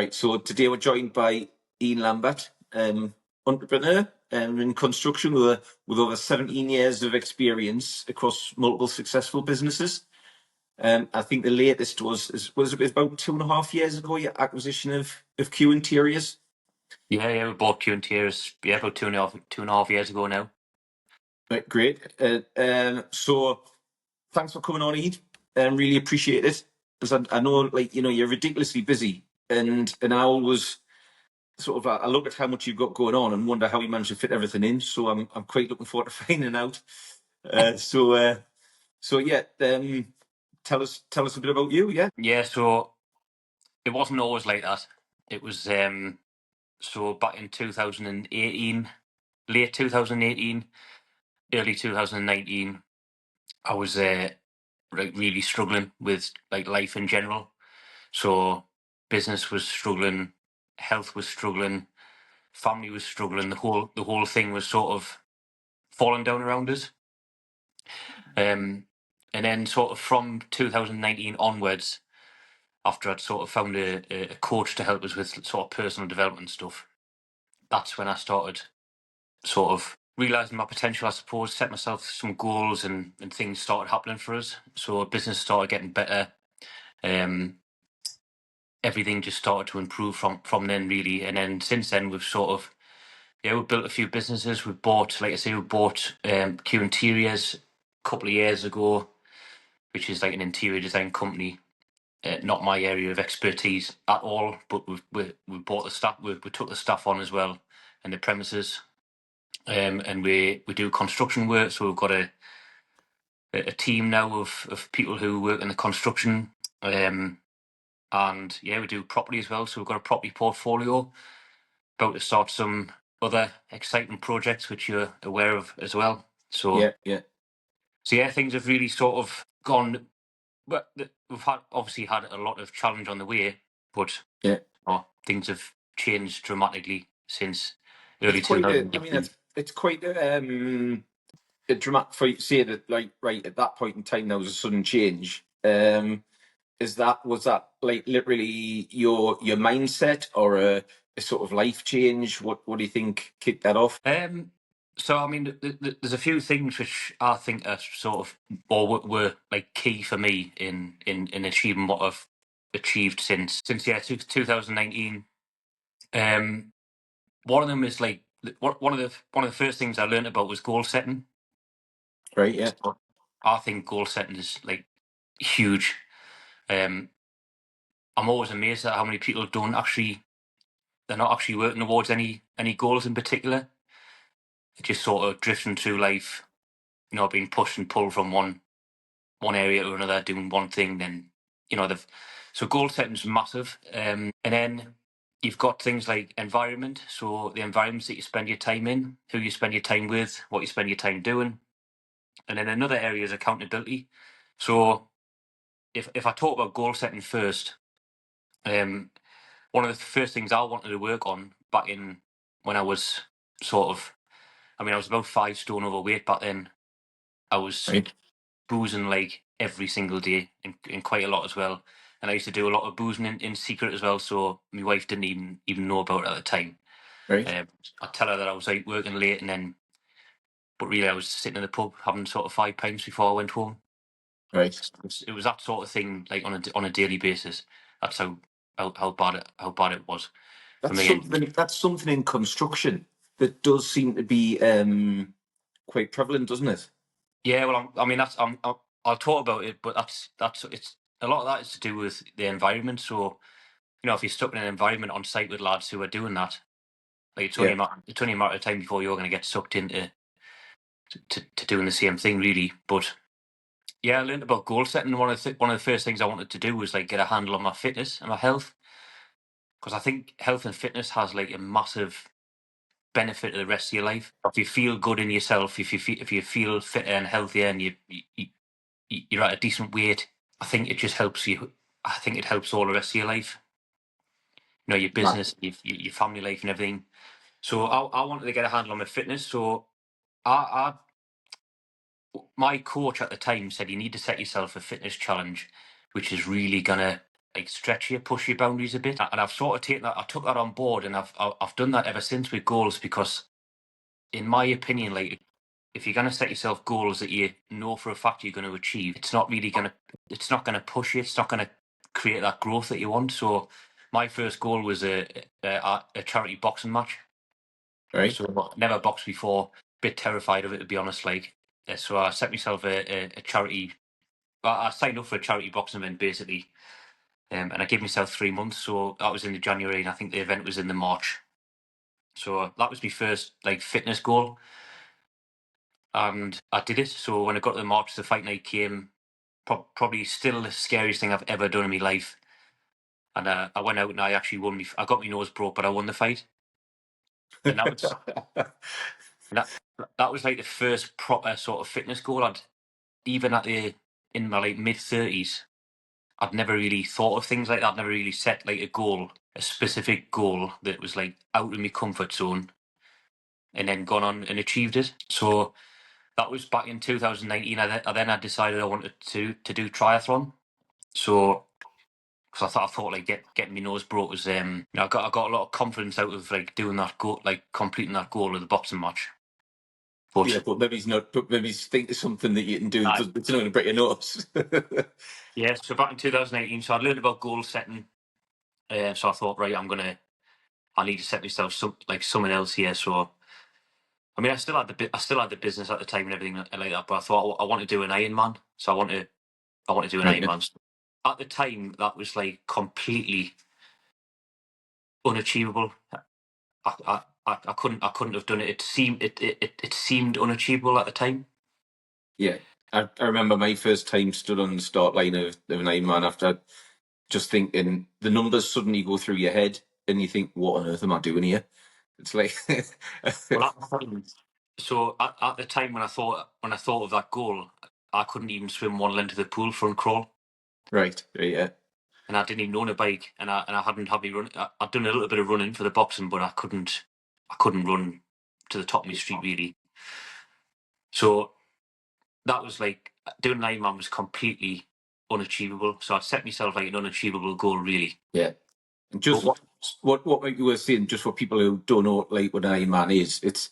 Right, so today we're joined by Ian Lambert, entrepreneur in construction with over 17 years of experience across multiple successful businesses. I think the latest was it about 2.5 years ago, your acquisition of Q Interiors. Yeah, we bought Q Interiors, about 2.5 years ago now. Right, great. So thanks for coming on, Ian. Really appreciate it. Because I know, you're ridiculously busy, and I always sort of I look at how much you've got going on and wonder how you manage to fit everything in. So I'm quite looking forward to finding out. So yeah, tell us a bit about you. Yeah, so it wasn't always like that. It was so back in 2018, late 2018, early 2019, I was really struggling with life in general. So business was struggling, health was struggling, family was struggling. The whole thing was sort of falling down around us. And then sort of from 2019 onwards, after I'd sort of found a coach to help us with sort of personal development stuff, that's when I started sort of realising my potential, I suppose, set myself some goals and things started happening for us. So business started getting better. Everything just started to improve from then, really. And then since then, we've sort of, we've built a few businesses. We've bought, like I say, we bought Q Interiors a couple of years ago, which is like an interior design company. Not my area of expertise at all, but we bought the staff. We took the staff on as well, and the premises, and we do construction work. So we've got a team now of people who work in the construction, and we do property as well. So we've got a property portfolio. About to start some other exciting projects which you're aware of as well. So things have really sort of gone. But we've obviously had a lot of challenge on the way, but things have changed dramatically since early 2000. It's quite a dramatic for you to say that, right at that point in time there was a sudden change. Was that like literally your mindset or a sort of life change? What do you think kicked that off? So I mean, there's a few things which I think are sort of, or were like key for me in achieving what I've achieved since 2019. One of them is like one of the first things I learned about was goal setting. Right. Yeah. So I think goal setting is like huge. I'm always amazed at how many people they're not actually working towards any goals in particular. They're just sort of drifting through life, being pushed and pulled from one area to another, doing one thing. Then so goal setting is massive. And then you've got things like environment. So the environments that you spend your time in, who you spend your time with, what you spend your time doing. And then another area is accountability. So if I talk about goal setting first, one of the first things I wanted to work on back in when I was I was about 5 stone overweight back then. I was boozing like every single day and quite a lot as well. And I used to do a lot of boozing in secret as well, so my wife didn't even know about it at the time. Right. I'd tell her that I was out working late, but really I was sitting in the pub having sort of 5 pints before I went home. Right. It was that sort of thing, like on a daily basis. That's how bad it was for me. That's something in construction that does seem to be quite prevalent, doesn't it? Yeah, well, I'll talk about it, but it's a lot of that is to do with the environment. So, if you're stuck in an environment on site with lads who are doing that, like it's only a matter of time before you're going to get sucked into to doing the same thing, really. But yeah, I learned about goal setting. One of the first things I wanted to do was like get a handle on my fitness and my health, because I think health and fitness has like a massive benefit to the rest of your life. If you feel good in yourself, if you feel fitter and healthier, and you're at a decent weight, I think it just helps you. I think it helps all the rest of your life. Your business, your family life, and everything. So I wanted to get a handle on my fitness. So my coach at the time said you need to set yourself a fitness challenge, which is really gonna like stretch you, push your boundaries a bit. And I've sort of taken that, I took that on board, and I've done that ever since with goals, because in my opinion, like, if you're going to set yourself goals that you know for a fact you're going to achieve, it's not going to push you. It's not going to create that growth that you want. So my first goal was a charity boxing match. Right. So never boxed before, bit terrified of it, to be honest. Like, so I set myself a charity. I signed up for a charity boxing event basically, and I gave myself 3 months. So that was in the January, and I think the event was in the March. So that was my first like fitness goal, and I did it. So when I got to the March, the fight night came. Probably still the scariest thing I've ever done in my life. And I went out and I actually won. I got my nose broke, but I won the fight. And that was like the first proper sort of fitness goal. Even in my like mid-30s, I'd never really thought of things like that. I'd never really set like a goal, a specific goal that was like out of my comfort zone, and then gone on and achieved it. So that was back in 2019. I decided I wanted to do triathlon. So because I thought like getting my nose broke was I got a lot of confidence out of like doing that goal, like completing that goal of the boxing match. Yeah, But but maybe he's not. But maybe he's think of something that you can do. I, It's not going to break your nose. yeah, so back in 2018, so I learned about goal setting. So I thought, right, I need to set myself something else here. So I mean, I still had the business at the time and everything like that. But I thought I want to do an Ironman. So I want to do an Right. Yeah. Ironman. At the time, that was like completely unachievable. I couldn't have done it. It seemed unachievable at the time. Yeah. I remember my first time stood on the start line of an Ironman after just thinking the numbers suddenly go through your head and you think, what on earth am I doing here? It's like, Well, at the time, so at the time when I thought of that goal, I couldn't even swim one length of the pool front crawl, right. Yeah. and I didn't even own a bike, and I hadn't had me run. I'd done a little bit of running for the boxing, but I couldn't run to the top of my street really. So that was like doing an Ironman was completely unachievable. So I'd set myself like an unachievable goal really. Yeah. And But just what you were saying, just for people who don't know like what an Ironman is, it's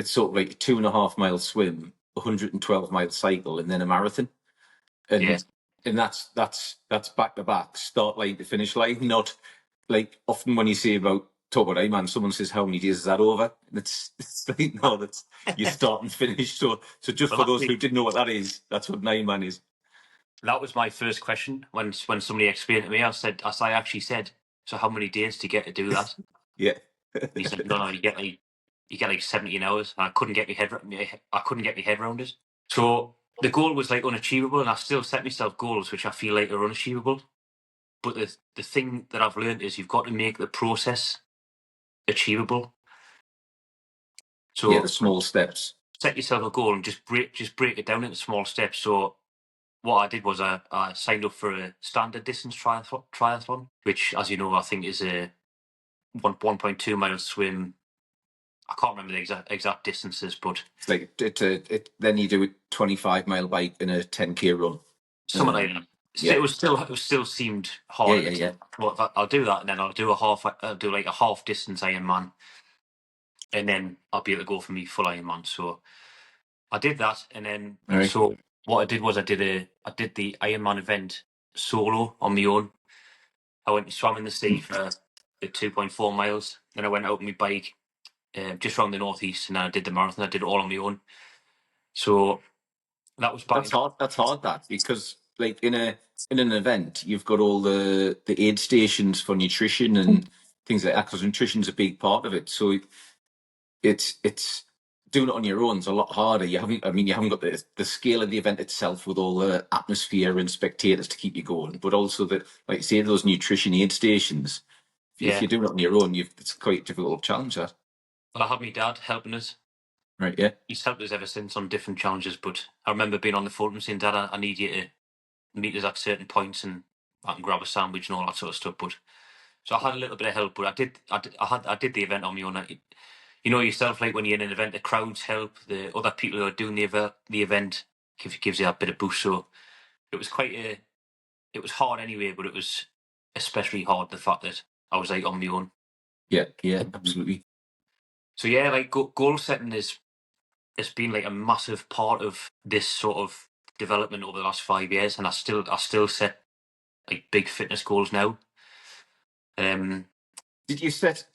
sort of like a 2.5 mile swim, 112 mile cycle, and then a marathon. yeah, And that's back to back, start line to finish line. Not like often when you say about talk about Ironman, someone says how many days is that over? And it's like no, that's you start and finish. So just well, for those who didn't know what that is, that's what an Ironman is. that was my first question when somebody explained it to me. I actually said, so how many days do you get to do that? Yeah. And he said, no, you get like 17 hours. And I couldn't get my head around it. So the goal was like unachievable, and I still set myself goals which I feel like are unachievable. But the thing that I've learned is you've got to make the process achievable. Yeah, the So small steps. set yourself a goal and just break it down into small steps. So what I did was I signed up for a standard distance triathlon, which, as you know, I think is a 1.2 mile swim. I can't remember the exact distances, but It's like then you do a 25 mile bike and a 10K run. something like that. Yeah. It still seemed Yeah, hard at yeah, the yeah. time. Well, I'll do that, and then I'll do like a half distance Ironman, and then I'll be able to go for me full Ironman. So I did that, and then All right. so what I did was I did the Ironman event solo on my own. I went and swam in the sea for the 2.4 miles. Then I went out on my bike just around the northeast, and then I did the marathon. I did it all on my own. So that was back That's in. hard. That's hard. That because like in an event, you've got all the aid stations for nutrition and things like that. Because nutrition's a big part of it. So it's doing it on your own is a lot harder. You haven't. I mean, you haven't got the scale of the event itself with all the atmosphere and spectators to keep you going, but also the like you say those nutrition aid stations. If Yeah, you're doing it on your own, it's quite a difficult challenge. That well, I had my dad helping us. right? Yeah. He's helped us ever since on different challenges. But I remember being on the phone and saying, "Dad, I need you to meet us at certain points, and I can grab a sandwich and all that sort of stuff." But so I had a little bit of help, but I did the event on my own. You know yourself, like when you're in an event, the crowds help, the other people who are doing the event gives you that bit of boost. So it was it was hard anyway, but especially hard the fact that I was like on my own. Yeah, absolutely. So yeah, like goal setting has been like a massive part of this sort of development over the last 5 years, and I still set like big fitness goals now. Did you set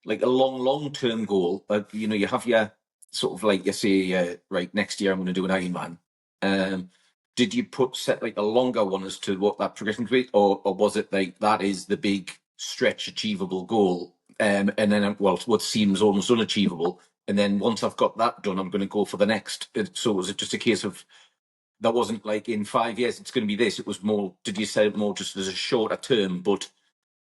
like a long term goal? You have your sort of like you say, right, next year I'm going to do an Ironman. Did you set like a longer one as to what that progression could be, or was it like that is the big stretch achievable goal, and then what seems almost unachievable, and then once I've got that done, I'm going to go for the next. So was it just a case of that wasn't like in 5 years it's going to be this? It was more. Did you set it more just as a shorter term, but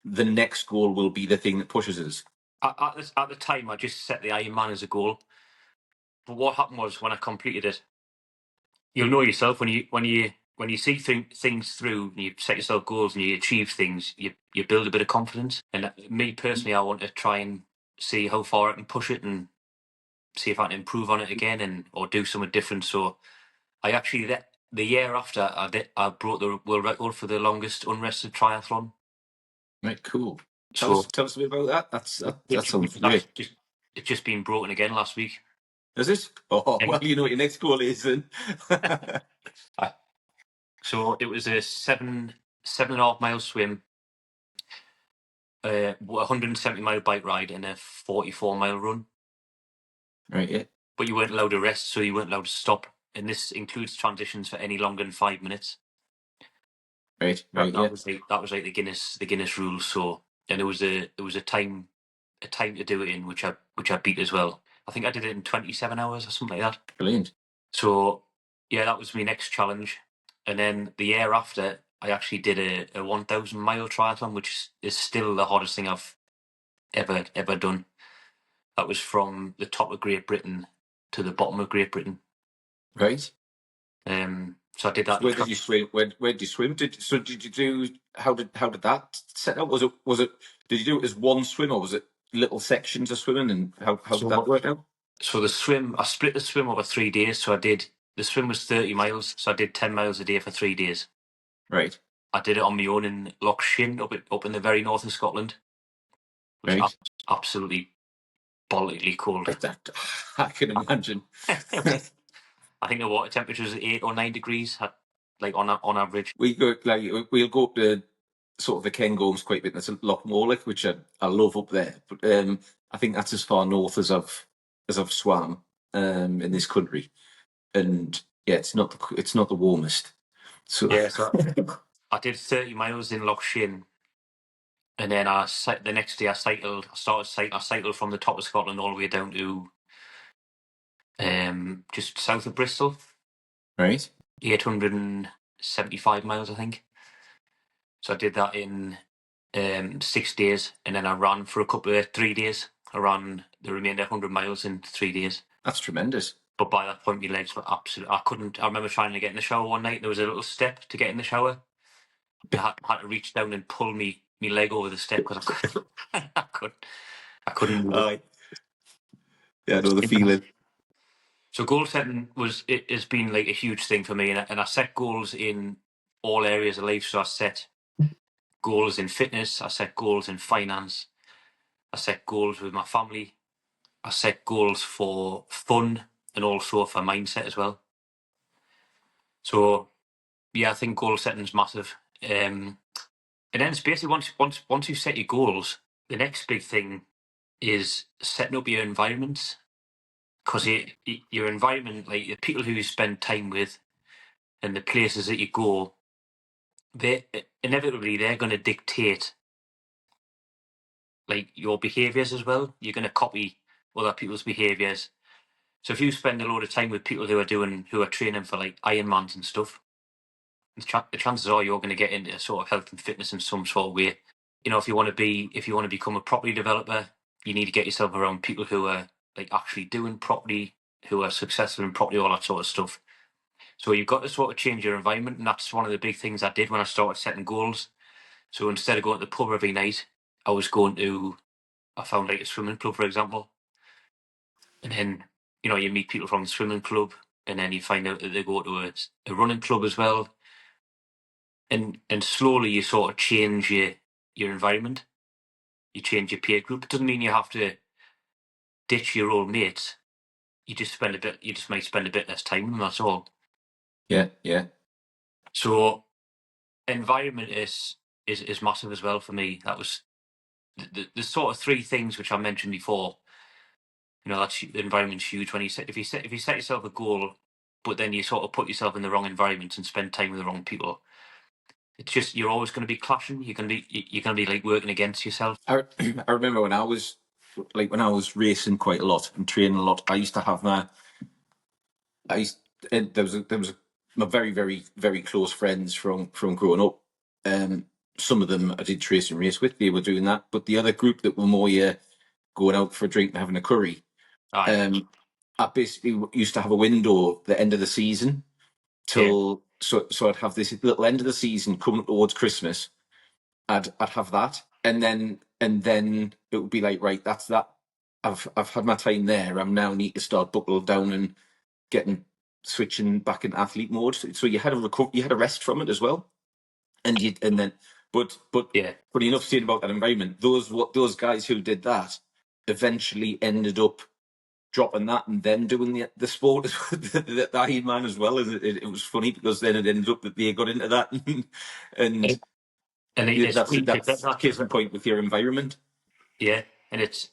the next goal will be the thing that pushes us? At the time, I just set the Ironman as a goal. But what happened was when I completed it, you'll know yourself when you see things through and you set yourself goals and you achieve things, you build a bit of confidence. And me personally, I want to try and see how far I can push it and see if I can improve on it again and or do something different. So I actually the year after I broke the world record for the longest unrested triathlon. Right, cool. Tell So us a bit about that. That sounds great. it's just been broken again last week. Is it? Oh, And well, you know what your next goal is then. so it was a 7.5 mile swim, 170 mile bike ride, and a 44 mile run. Right, yeah. But you weren't allowed to rest, so you weren't allowed to stop. And this includes transitions for any longer than 5 minutes. Right, That yeah. was like the Guinness rules. So, and there was a time to do it in which I beat as well. I think I did it in 27 hours or something like that. Brilliant. So yeah, that was my next challenge. And then the year after, I actually did a 1,000 mile triathlon, which is still the hardest thing I've ever done. That was from the top of Great Britain to the bottom of Great Britain. Right. So I did that. Where did you swim? Where did you swim? Did you do? How did that set up? Was it? Did you do it as one swim, or was it little sections of swimming? And how did that work out? So the swim, I split the swim over 3 days. So the swim was 30 miles. So I did 10 miles a day for 3 days. Right. I did it on my own in Loch Shin up in the very north of Scotland. It was Right. absolutely bollockly cold. That I can imagine. I think the water temperature was 8 or 9 degrees, like on average. We'll go up to sort of the Cairngorms quite a bit. That's a lot more like, which I love up there. But I think that's as far north as I've swam in this country, and yeah, it's not the warmest. So Yeah, so I did 30 miles in Loch Shin, and then the next day I cycled from the top of Scotland all the way down to just south of Bristol. right. 875 miles, I think. So I did that in 6 days, and then I ran for 3 days. I ran the remainder 100 miles in 3 days. That's tremendous. But by that point, my legs were absolutely. I couldn't. I remember trying to get in the shower one night. There was a little step to get in the shower. I had to reach down and pull me leg over the step because I couldn't move it. Yeah, I know the feeling. So goal setting has been like a huge thing for me, and I set goals in all areas of life. So I set goals in fitness. I set goals in finance. I set goals with my family. I set goals for fun and also for mindset as well. So yeah, I think goal setting is massive. And then it's basically once you set your goals, the next big thing is setting up your environments, because your environment, like the people who you spend time with and the places that you go, they inevitably they're going to dictate like your behaviors as well. You're going to copy other people's behaviors. So if you spend a lot of time with people who are training for like Ironmans and stuff, the chances are you're going to get into sort of health and fitness in some sort of way. You know, if you want to become a property developer, you need to get yourself around people who are like actually doing property, who are successful in property, all that sort of stuff. So you've got to sort of change your environment, and that's one of the big things I did when I started setting goals. So instead of going to the pub every night, I found like a swimming club, for example, and then you meet people from the swimming club, and then you find out that they go to a running club as well. and slowly you sort of change your environment, you change your peer group. It doesn't mean you have to ditch your old mates. You just might spend a bit less time with them, that's all. Yeah, yeah. So environment is massive as well for me. That was the sort of three things which I mentioned before. You know, that's the environment's huge. When if you set yourself a goal, but then you sort of put yourself in the wrong environment and spend time with the wrong people, it's just you're always going to be clashing. You're going to be like working against yourself. I remember when I was racing quite a lot and training a lot. I used to have there was my very very very close friends from growing up. Some of them I did trace and race with. They were doing that, but the other group that were more going out for a drink and having a curry. Aye, I basically used to have a window at the end of the season yeah, till so I'd have this little end of the season coming towards Christmas. I'd have that, and then it would be like, right, that's that. I've had my time there. I'm now need to start buckle down and getting switching back in athlete mode. So you had you had a rest from it as well, and then but yeah. funny enough, saying about that environment, those guys who did that eventually ended up dropping that and then doing the sport, the Ironman as well. It was funny because then it ended up that they got into that, and It's funny to get that's that. case in point with your environment. Yeah, and it's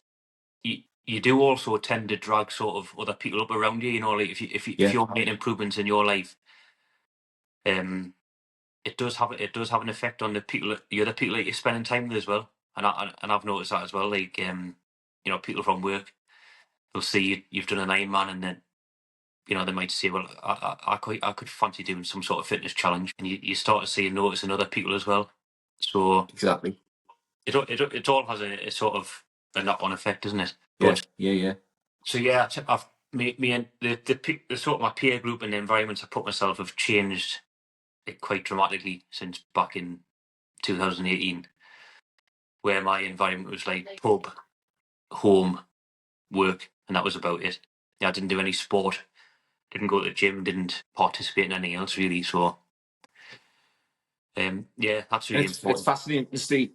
you do also tend to drag sort of other people up around you. You know, like if Yeah, you're making improvements in your life, um, it does have an effect on the other people that you're spending time with as well. And I've noticed that as well. Like you know, people from work, they'll see you've done an Ironman, and then you know they might say, well, I could fancy doing some sort of fitness challenge, and you start to see and noticing other people as well. So exactly. it all has a sort of a knock-on effect, doesn't it? Yeah, But yeah, yeah. so yeah, I've me and the sort of my peer group and the environments I put myself have changed it quite dramatically since back in 2018, where my environment was like pub, home, work, and that was about it. Yeah, I didn't do any sport, didn't go to the gym, didn't participate in anything else really. So yeah, that's And really it's important. fascinating to see.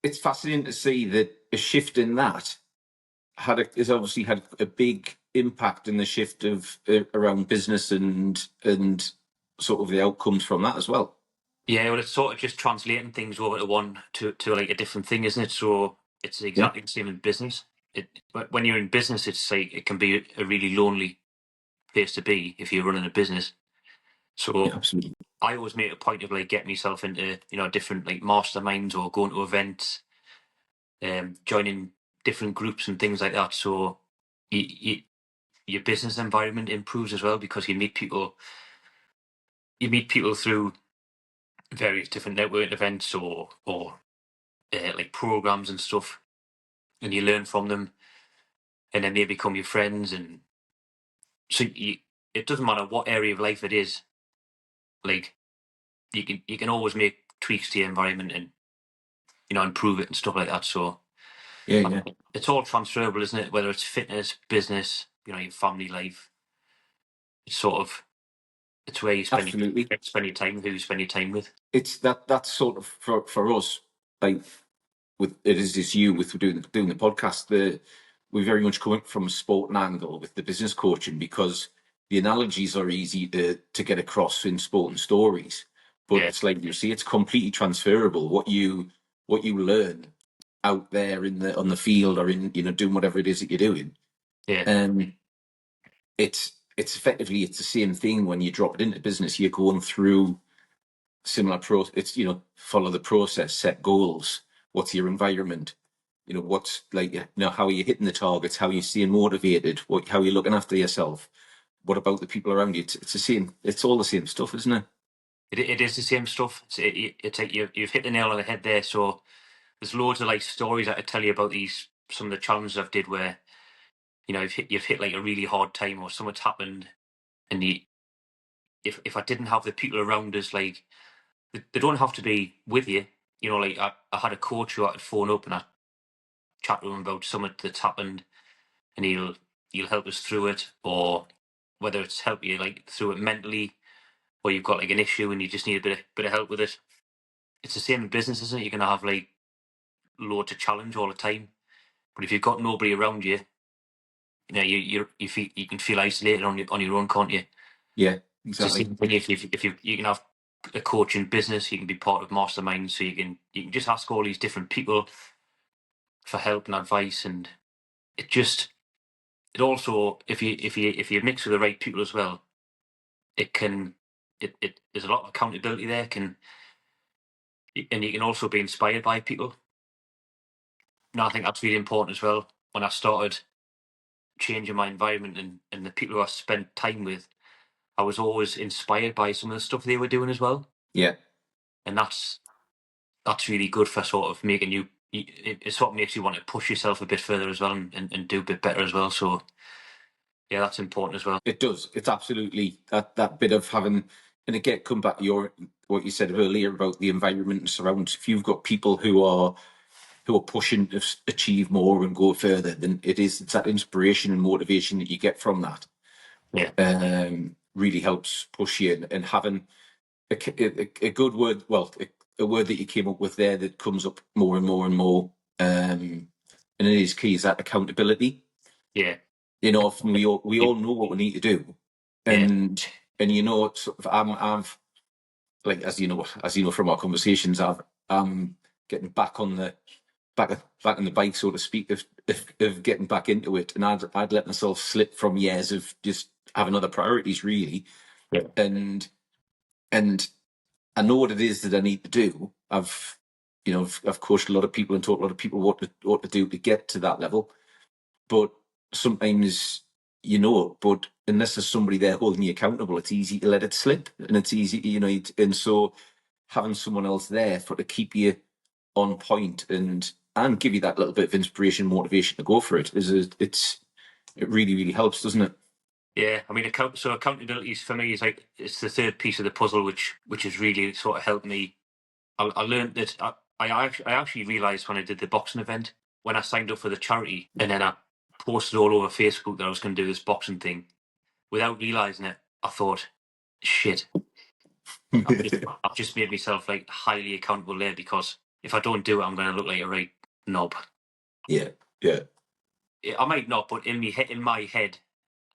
It's fascinating to see that a shift in that has obviously had a big impact in the shift of around business and sort of the outcomes from that as well. Yeah, well, it's sort of just translating things over to like a different thing, isn't it? So it's Yeah, exactly the same in business. When you're in business, it's like it can be a really lonely place to be if you're running a business. yeah, So absolutely. I always make a point of like getting myself into different like masterminds or going to events, joining different groups and things like that. So you, your business environment improves as well because you meet people. You meet people through various different networking events or like programs and stuff, and you learn from them, and then they become your friends. And so it doesn't matter what area of life it is. Like you can always make tweaks to your environment and improve it and stuff like that. So Yeah, yeah, it's all transferable, isn't it? Whether it's fitness, business, your family life. It's sort of it's where you absolutely. spend your time, who you spend your time with. It's that's sort of for us, like with it is this you with doing the podcast. We very much come from a sport angle with the business coaching because the analogies are easy to get across in sport and stories. But Yeah, it's like you see, it's completely transferable. What you learn out there in the on the field or in doing whatever it is that you're doing. yeah, Um, it's effectively it's the same thing when you drop it into business. You're going through similar process. It's follow the process, set goals. What's your environment? What's like how are you hitting the targets? How are you staying motivated? How are you looking after yourself? What about the people around you? It's the same. It's all the same stuff, isn't it? it is the same stuff. It's like you've hit the nail on the head there. So there's loads of like stories I could tell you about some of the challenges I've did where you've hit like a really hard time or something's happened, and if I didn't have the people around us, like they don't have to be with you. Like I had a coach who I could phone up and I chat to him about something that's happened, and he'll help us through it, or whether it's help you like through it mentally, or you've got like an issue and you just need a bit of help with it. It's the same in business, isn't it? You're going to have like loads of challenge all the time, but if you've got nobody around you, you know, you can feel isolated on your own, can't you? Yeah, It's the exactly. same thing if you can have a coach in business, you can be part of masterminds, so you can just ask all these different people for help and advice, and it also, if you mix with the right people as well, it can it there's a lot of accountability there, and you can also be inspired by people. And I think that's really important as well. When I started changing my environment and the people who I spent time with, I was always inspired by some of the stuff they were doing as well, Yeah, and that's really good for sort of making you. It sort of makes you want to push yourself a bit further as well, and do a bit better as well. So yeah, that's important as well. it does. It's absolutely that bit of having, and again, come back to what you said earlier about the environment and surrounds. If you've got people who are pushing to achieve more and go further, then it's that inspiration and motivation that you get from that. Yeah, Really helps push you, and having a good word, well, a word that you came up with there that comes up more and more and more, and it is key, is that accountability. yeah, Often we all know what we need to do, yeah, and sort of I've like, as you know from our conversations, I'm getting back on the back on the bike, so to speak, of getting back into it, and I'd let myself slip from years of just having other priorities, really, yeah, and I know what it is that I need to do. I've coached a lot of people and taught a lot of people what to do to get to that level. But sometimes but unless there's somebody there holding you accountable, it's easy to let it slip, and it's easy, and so having someone else there to keep you on point and give you that little bit of inspiration, motivation to go for it it really, really helps, doesn't it? yeah. I mean, accountability for me is like it's the third piece of the puzzle, which has really sort of helped me. I learned that I actually realised when I did the boxing event, when I signed up for the charity, and then I posted all over Facebook that I was going to do this boxing thing. Without realising it, I thought, shit, I've just made myself like highly accountable there, because if I don't do it, I'm going to look like a right knob. Yeah, yeah, I might not, but in my head,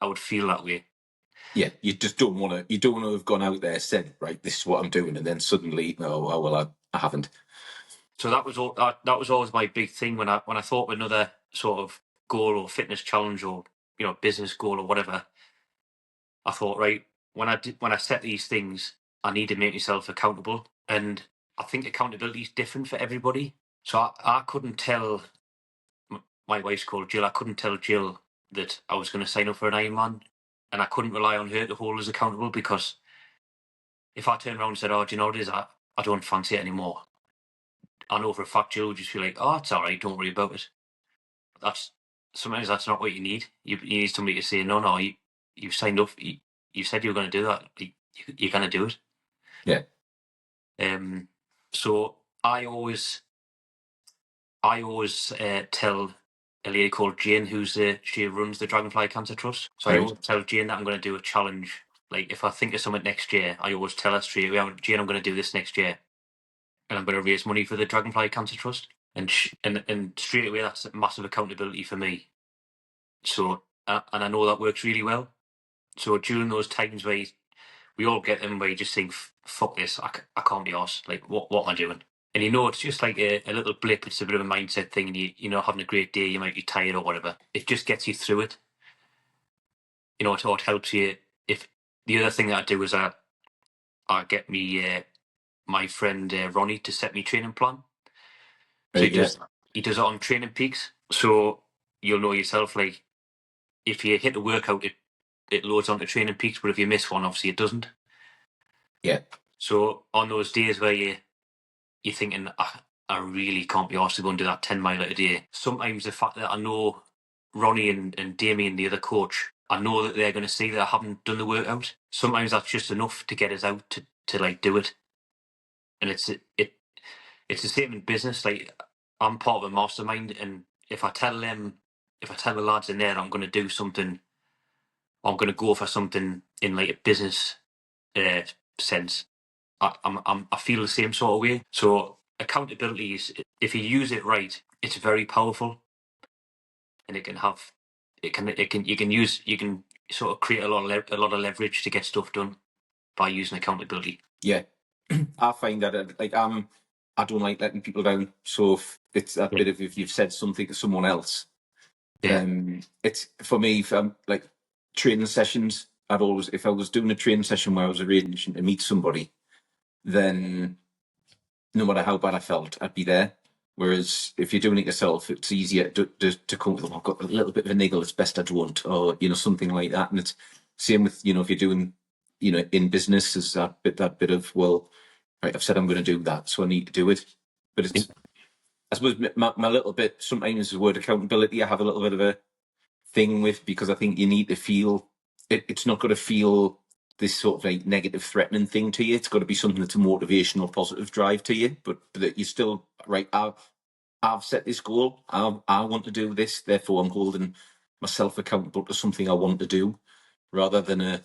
I would feel that way. yeah. You just don't want to. You don't want to have gone out there, said, right, this is what I'm doing, and then suddenly, oh well, I haven't. So that was all. That was always my big thing when I thought of another sort of goal or fitness challenge, or business goal or whatever. I thought, right, when I set these things, I need to make myself accountable, and I think accountability is different for everybody. So I couldn't tell my wife's called Jill. I couldn't tell Jill that I was going to sign up for an Ironman, and I couldn't rely on her to hold us accountable, because if I turned around and said, "Oh, do you know what it is? I don't fancy it anymore," I know for a fact Jill would just be like, "Oh, it's all right. Don't worry about it." That's Sometimes that's not what you need. You need somebody to say, "No, no, you've signed up. You said you were going to do that. You're going to do it." Yeah, So I always tell a lady called Jane, she runs the Dragonfly Cancer Trust. So I right. always tell Jane that I'm going to do a challenge. Like if I think of something next year, I always tell her straight away, Jane, I'm going to do this next year, and I'm going to raise money for the Dragonfly Cancer Trust. And straight away, that's massive accountability for me. So and I know that works really well. So during those times where we all get them, where you just think, "Fuck this, I can't be arsed. Like what am I doing?" And it's just like a little blip. It's a bit of a mindset thing, and having a great day, you might be tired or whatever. It just gets you through it. It helps you. If the other thing that I do is I get my friend Ronnie to set me training plan. So Right, yeah, he does it on Training Peaks. So you'll know yourself. Like if you hit a workout, it loads onto Training Peaks, but if you miss one, obviously it doesn't. yeah, So on those days where you're thinking, I really can't be asked to go and do that 10 mile a day. Sometimes the fact that I know Ronnie and Damien, the other coach, I know that they're going to see that I haven't done the workout. Sometimes that's just enough to get us out to like do it. And it's the same in business. Like I'm part of a mastermind, and if I tell the lads in there I'm going to do something, I'm going to go for something in like a business sense, I feel the same sort of way. So accountability is, if you use it right, it's very powerful, and it can sort of create a lot of leverage to get stuff done by using accountability. Yeah, I find that I don't like letting people down. So if it's that bit of, if you've said something to someone else, it's for me, if I'm like training sessions, I'd always, if I was doing a training session where I was arranging to meet somebody, then no matter how bad I felt, I'd be there. Whereas if you're doing it yourself, it's easier to come with them. I've got a little bit of a niggle, it's best I don't, or something like that. And it's same with if you're doing in business, is that bit of, well, right, I've said I'm going to do that, so I need to do it. But it's, I suppose, my little bit, sometimes the word accountability I have a little bit of a thing with, because I think you need to feel it's not going to feel this sort of like negative, threatening thing to you. It's got to be something that's a motivational, positive drive to you, but that you still, right, I've set this goal, I want to do this, therefore I'm holding myself accountable to something I want to do, rather than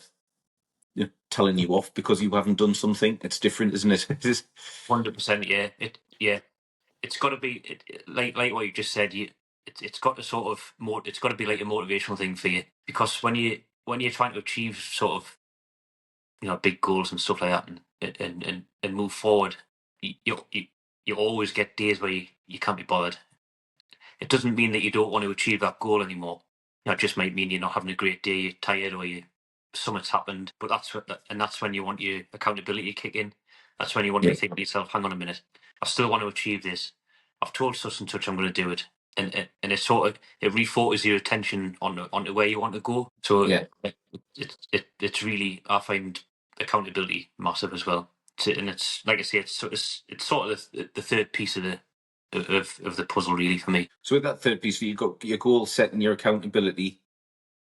telling you off because you haven't done something. It's different, isn't it? 100%, yeah. It's got to be like what you just said. It's got to sort of it's got to be like a motivational thing for you, because when you're trying to achieve sort of big goals and stuff like that, and move forward, you always get days where you can't be bothered. It doesn't mean that you don't want to achieve that goal anymore. It just might mean you're not having a great day, you're tired, or something's happened. But that's when you want your accountability to kick in. That's when you want to think to yourself, hang on a minute, I still want to achieve this. I've told such and such I'm going to do it. And it sort of, it refocuses your attention onto where you want to go. So it's really, I find accountability massive as well. And it's like I say, it's sort of the third piece of the puzzle, really, for me. So with that third piece, you've got your goal set and your accountability,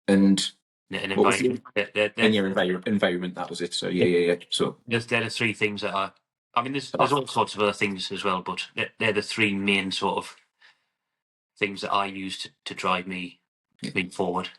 and environment. And your environment, that was it. So yeah. So they're the three things that there's all sorts of other things as well, but they're the three main sort of things that I use to drive me forward.